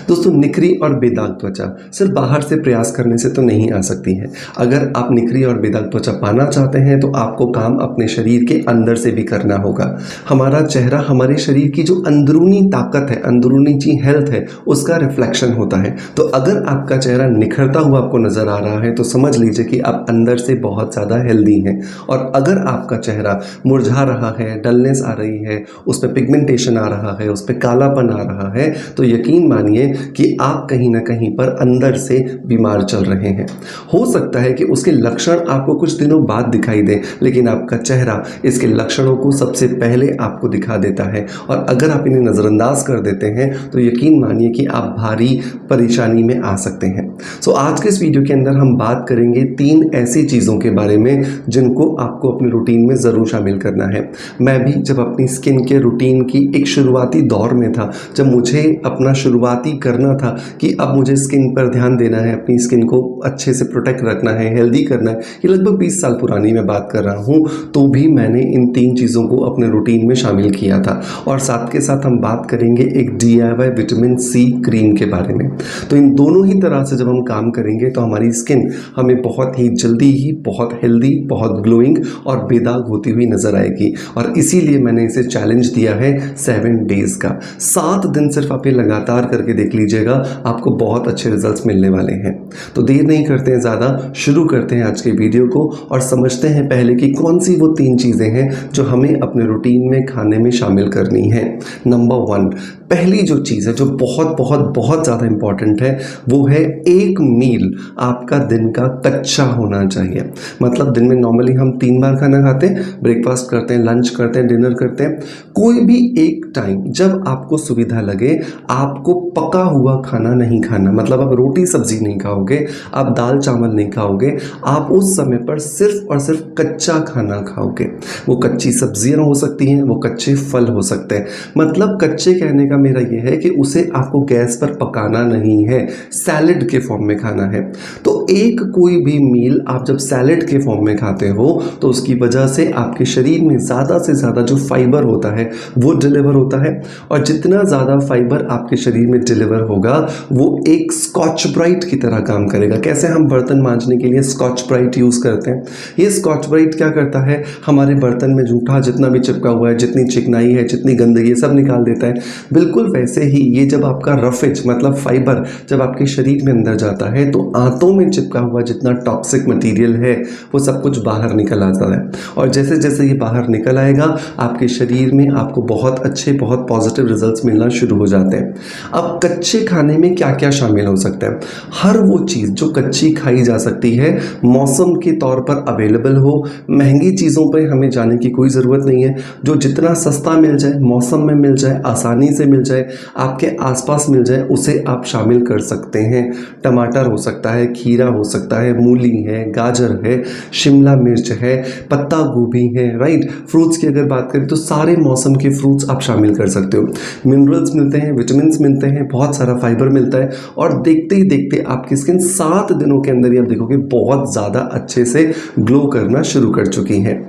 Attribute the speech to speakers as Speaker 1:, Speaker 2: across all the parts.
Speaker 1: दोस्तों निखरी और बेदाग त्वचा सिर्फ बाहर से प्रयास करने से तो नहीं आ सकती है। अगर आप निखरी और बेदाग त्वचा पाना चाहते हैं तो आपको काम अपने शरीर के अंदर से भी करना होगा। हमारा चेहरा हमारे शरीर की जो अंदरूनी ताकत है, अंदरूनी जी हेल्थ है, उसका रिफ्लेक्शन होता है। तो अगर आपका चेहरा निखरता हुआ आपको नजर आ रहा है तो समझ लीजिए कि आप अंदर से बहुत ज़्यादा हेल्दी हैं। और अगर आपका चेहरा मुरझा रहा है, डलनेस आ रही है, उस पर पिगमेंटेशन आ रहा है, उस पर कालापन आ रहा है, तो यकीन मानिए कि आप कहीं ना कहीं पर अंदर से बीमार चल रहे हैं। हो सकता है कि उसके लक्षण आपको कुछ दिनों बाद दिखाई दें, लेकिन आपका चेहरा इसके लक्षणों को सबसे पहले आपको दिखा देता है। और अगर आप इन्हें नज़रअंदाज कर देते हैं तो यकीन मानिए कि आप भारी परेशानी में आ सकते हैं। आज के इस वीडियो के अंदर हम बात करेंगे 3 ऐसी चीज़ों के बारे में जिनको आपको अपने रूटीन में ज़रूर शामिल करना है। मैं भी जब अपनी स्किन केयर रूटीन की एक शुरुआती दौर में था, जब मुझे अपना शुरुआती करना था कि अब मुझे स्किन पर ध्यान देना है, अपनी स्किन को अच्छे से प्रोटेक्ट रखना है, हेल्दी करना है, ये लगभग 20 साल पुरानी मैं बात कर रहा हूँ, तो भी मैंने इन 3 चीज़ों को अपने रूटीन में शामिल किया था। और साथ के साथ हम बात करेंगे एक DIY विटामिन C क्रीम के बारे में। तो इन दोनों ही तरह से जब हम काम करेंगे तो हमारी स्किन हमें बहुत ही जल्दी ही बहुत हेल्दी, बहुत ग्लोइंग और बेदाग होती हुई नजर आएगी। और इसीलिए मैंने इसे चैलेंज दिया है 7 डेज का। 7 दिन सिर्फ आप ये लगातार करके देख लीजिएगा, आपको बहुत अच्छे रिजल्ट्स मिलने वाले हैं। तो देर नहीं करते हैं ज़्यादा, शुरू करते हैं आज के वीडियो को और समझते हैं पहले कि कौन सी वो 3 चीज़ें हैं जो हमें अपने रूटीन में खाने में शामिल करनी है। नंबर 1, पहली जो चीज़ है जो बहुत बहुत बहुत ज़्यादा इंपॉर्टेंट है वो है एक मील आपका दिन का कच्चा होना चाहिए। मतलब दिन में नॉर्मली हम 3 बार खाना खाते हैं, ब्रेकफास्ट करते हैं, लंच करते हैं, डिनर करते हैं। कोई भी एक टाइम जब आपको सुविधा लगे, आपको पका हुआ खाना नहीं खाना। मतलब आप रोटी सब्जी नहीं खाओगे, आप दाल चावल नहीं खाओगे, आप उस समय पर सिर्फ और सिर्फ कच्चा खाना खाओगे। वो कच्ची सब्जियां हो सकती हैं, वो कच्चे फल हो सकते हैं। मतलब कच्चे कहने का मेरा ये है कि उसे आपको गैस पर पकाना नहीं है, सैलेड के फॉर्म में खाना है। तो एक कोई भी मील आप जब सैलेड के फॉर्म में खाते हो तो उसकी वजह से आपके शरीर में ज़्यादा से ज़्यादा जो फाइबर होता है वो डिलीवर होता है। और जितना ज़्यादा फाइबर आपके शरीर में डिलीवर होगा वो एक स्कॉच ब्राइट की तरह काम करेगा। कैसे हम बर्तन मांजने के लिए स्कॉच ब्राइट यूज़ करते हैं, ये स्कॉच ब्राइट क्या करता है, हमारे बर्तन में जूठा जितना भी चिपका हुआ है, जितनी चिकनाई है, जितनी गंदगी है, सब निकाल देता है। बिल्कुल वैसे ही ये जब आपका रफेज मतलब फाइबर जब आपके शरीर में अंदर जाता है तो आंतों में चिपका हुआ जितना टॉक्सिक मटेरियल है वो सब कुछ बाहर निकल आता है। और जैसे जैसे ये बाहर निकल आएगा आपके शरीर में आपको बहुत अच्छे, बहुत पॉजिटिव रिजल्ट्स मिलना शुरू हो जाते हैं। अब कच्चे खाने में क्या क्या शामिल हो सकता है? हर वो चीज़ जो कच्ची खाई जा सकती है, मौसम के तौर पर अवेलेबल हो। महंगी चीज़ों पर हमें जाने की कोई ज़रूरत नहीं है। जो जितना सस्ता मिल जाए, मौसम में मिल जाए, आसानी से मिल जाए, आपके आसपास मिल जाए, उसे आप शामिल कर सकते हैं। टमाटर हो सकता है, खीरा हो सकता है, मूली है, गाजर है, शिमला मिर्च है, पत्ता गोभी है, राइट। फ्रूट्स की अगर बात करें तो सारे मौसम के फ्रूट्स आप शामिल कर सकते हो। मिनरल्स मिलते हैं, विटामिन्स मिलते हैं, बहुत सारा फाइबर मिलता है। और देखते ही देखते आपकी स्किन 7 दिनों के अंदर ही आप देखोगे बहुत ज़्यादा अच्छे से ग्लो करना शुरू कर चुकी है।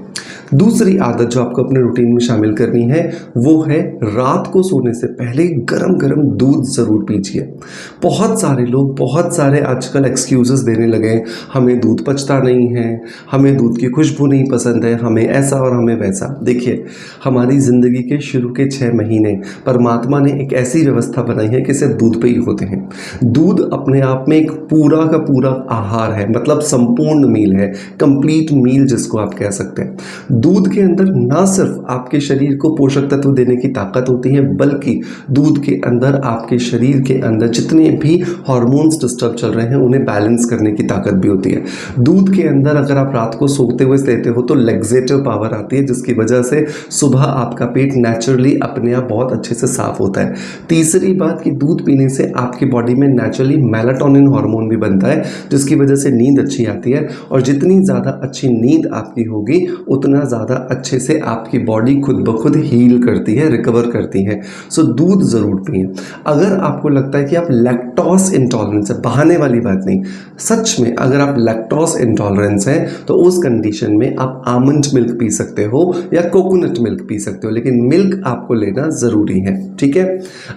Speaker 1: दूसरी आदत जो आपको अपने रूटीन में शामिल करनी है वो है रात को सोने से पहले गरम गरम दूध ज़रूर पीजिए। बहुत सारे लोग बहुत सारे आजकल एक्सक्यूजेस देने लगे हैं, हमें दूध पचता नहीं है, हमें दूध की खुशबू नहीं पसंद है, हमें ऐसा और हमें वैसा। देखिए, हमारी ज़िंदगी के शुरू के 6 महीने परमात्मा ने एक ऐसी व्यवस्था बनाई है कि सिर्फ दूध पे ही होते हैं। दूध अपने आप में एक पूरा का पूरा आहार है, मतलब संपूर्ण मील है, कंप्लीट मील जिसको आप कह सकते हैं। दूध के अंदर ना सिर्फ आपके शरीर को पोषक तत्व देने की ताकत होती है, बल्कि दूध के अंदर आपके शरीर के अंदर जितने भी हार्मोन्स डिस्टर्ब चल रहे हैं उन्हें बैलेंस करने की ताकत भी होती है। दूध के अंदर अगर आप रात को सोते हुए लेते हो तो लेग्जेटिव पावर आती है, जिसकी वजह से सुबह आपका पेट नेचुरली अपने आप बहुत अच्छे से साफ होता है। तीसरी बात कि दूध पीने से आपकी बॉडी में नेचुरली मेलाटोनिन हार्मोन भी बनता है, जिसकी वजह से नींद अच्छी आती है। और जितनी ज़्यादा अच्छी नींद आपकी होगी उतना ज़्यादा अच्छे से आपकी बॉडी खुद ब खुद हील करती है, रिकवर करती है। सो दूध ज़रूर पिएं। अगर आपको लगता है कि आप लैक्टोज इंटॉलरेंस है, बहाने वाली बात नहीं, सच में अगर आप लैक्टोज इंटॉलरेंस हैं तो उस कंडीशन में आप आमंड मिल्क पी सकते हो या कोकोनट मिल्क पी सकते हो, लेकिन मिल्क आपको लेना ज़रूरी है, ठीक है।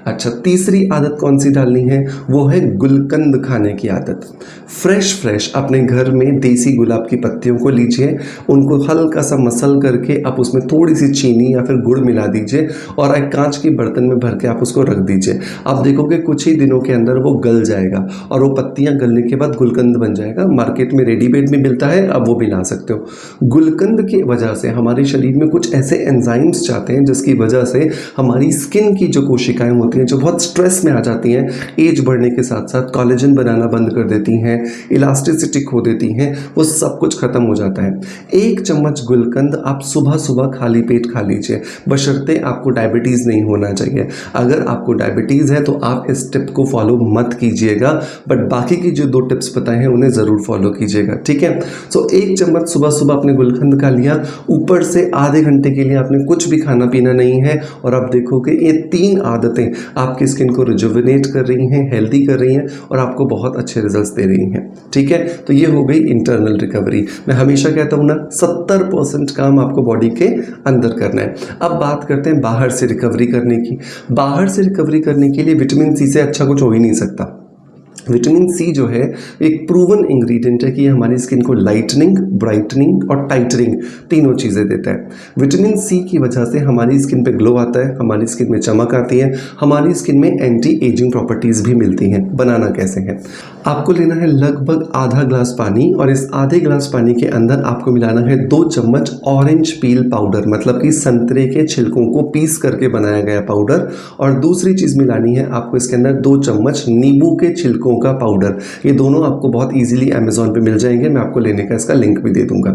Speaker 1: अच्छा, तीसरी आदत कौन सी डालनी है, वो है गुलकंद खाने की आदत। फ्रेश अपने घर में देसी गुलाब की पत्तियों को लीजिए, उनको हल्का सा मसल करके आप उसमें थोड़ी सी चीनी या फिर गुड़ मिला दीजिए और एक कांच की बर्तन में भर के आप उसको रख दीजिए। आप देखोगे कुछ ही दिनों के अंदर वो गल जाएगा और वो पत्तियां गलने के बाद गुलकंद बन जाएगा। मार्केट में रेडीमेड में मिलता है, अब वो भी ला सकते हो। गुलकंद की वजह से हमारे शरीर में कुछ ऐसे एंजाइम्स जाते हैं जिसकी वजह से हमारी स्किन की जो कोशिकाएं होती हैं, जो बहुत स्ट्रेस में आ जाती हैं, एज बढ़ने के साथ साथ कॉलेजन बनाना बंद कर देती हैं, इलास्टिसिटी खो देती हैं, वो सब कुछ खत्म हो जाता है। 1 चम्मच गुलकंद आप सुबह सुबह खाली पेट खा लीजिए, बशर्ते आपको डायबिटीज़ नहीं होना चाहिए। अगर आपको डायबिटीज़ है तो आप इस टिप को फॉलो मत कीजिएगा, बट बाकी की जो 2 टिप्स बताए हैं उन्हें ज़रूर फॉलो कीजिएगा, ठीक है। सो 1 चम्मच सुबह सुबह आपने गुलकंद खा लिया, ऊपर से आधे घंटे के लिए आपने कुछ भी खाना पीना नहीं है और आप देखोगे ये 3 आदतें आपकी स्किन को रिजुविनेट कर रही हैं, हेल्दी कर रही हैं और आपको बहुत अच्छे रिजल्ट्स दे रही हैं, ठीक है। तो ये हो गई इंटरनल रिकवरी। मैं हमेशा कहता हूँ ना, 70% काम आपको बॉडी के अंदर करना है। अब बात करते हैं बाहर से रिकवरी करने की। बाहर से रिकवरी करने के लिए विटामिन सी से अच्छा कुछ हो ही नहीं सकता। विटामिन सी जो है एक प्रूवन इंग्रेडिएंट है कि ये हमारी स्किन को लाइटनिंग, ब्राइटनिंग और टाइटनिंग तीनों चीज़ें देता है। विटामिन सी की वजह से हमारी स्किन पे ग्लो आता है, हमारी स्किन में चमक आती है, हमारी स्किन में एंटी एजिंग प्रॉपर्टीज़ भी मिलती हैं। बनाना कैसे है, आपको लेना है लगभग आधा ग्लास पानी और इस आधे ग्लास पानी के अंदर आपको मिलाना है 2 चम्मच ऑरेंज पील पाउडर, मतलब कि संतरे के छिलकों को पीस करके बनाया गया पाउडर। और दूसरी चीज़ मिलानी है आपको इसके अंदर 2 चम्मच नींबू के छिलकों का पाउडर। ये दोनों आपको बहुत इजीली अमेज़ॉन पे मिल जाएंगे, मैं आपको लेने का इसका लिंक भी दे दूंगा।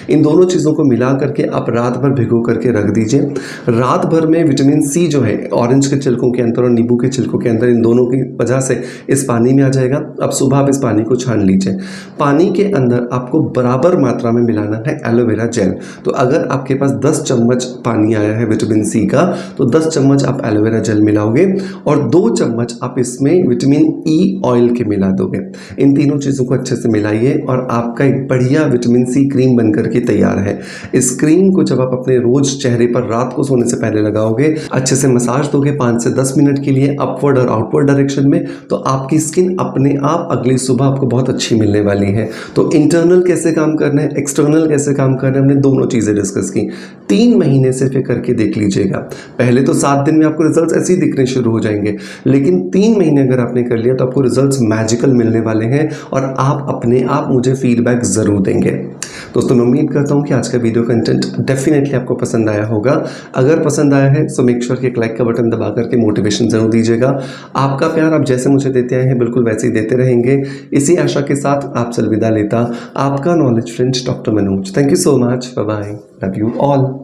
Speaker 1: इन दोनों चीज़ों को मिला करके आप रात भर भिगो करके रख दीजिए। रात भर में विटामिन सी जो है ऑरेंज के छिलकों के अंदर और नींबू के छिलकों के अंदर, इन दोनों की वजह से इस पानी में आ जाएगा। अब सुबह आप इस पानी को छान लीजिए। पानी के अंदर आपको बराबर मात्रा में मिलाना है एलोवेरा जेल। तो अगर आपके पास 10 चम्मच पानी आया है विटामिन सी का, तो 10 चम्मच आप एलोवेरा जेल मिलाओगे और 2 चम्मच आप इसमें विटामिन ई ऑयल के मिला दोगे। इन तीनों चीज़ों को अच्छे से मिलाइए और आपका एक बढ़िया विटामिन सी क्रीम बनकर के तैयार है। इस क्रीम को जब आप अपने रोज चेहरे पर रात को सोने से पहले लगाओगे, अच्छे से मसाज दोगे 5 से 10 मिनट के लिए अपवर्ड और आउटवर्ड डायरेक्शन में, तो आपकी स्किन अपने आप अगली सुबह आपको बहुत अच्छी मिलने वाली है। तो इंटरनल कैसे काम करना है, एक्सटर्नल कैसे काम करना है, हमने दोनों चीज़ें डिस्कस की। 3 महीने से फिर करके देख लीजिएगा। पहले तो 7 दिन में आपको रिजल्ट्स ऐसे ही दिखने शुरू हो जाएंगे, लेकिन 3 महीने अगर आपने कर लिया तो आपको रिजल्ट्स मैजिकल मिलने वाले हैं और आप अपने आप मुझे फीडबैक ज़रूर देंगे। दोस्तों, मैं उम्मीद करता हूँ कि आज का वीडियो कंटेंट डेफिनेटली आपको पसंद आया होगा। अगर पसंद आया है तो मेक श्योर कि एक लाइक का बटन दबा करके मोटिवेशन ज़रूर दीजिएगा। आपका प्यार आप जैसे मुझे देते आए हैं बिल्कुल वैसे ही देते रहेंगे। इसी आशा के साथ आपसे अलविदा लेता आपका knowledge friend doctor Manoj. Thank you so much, bye bye, love you all.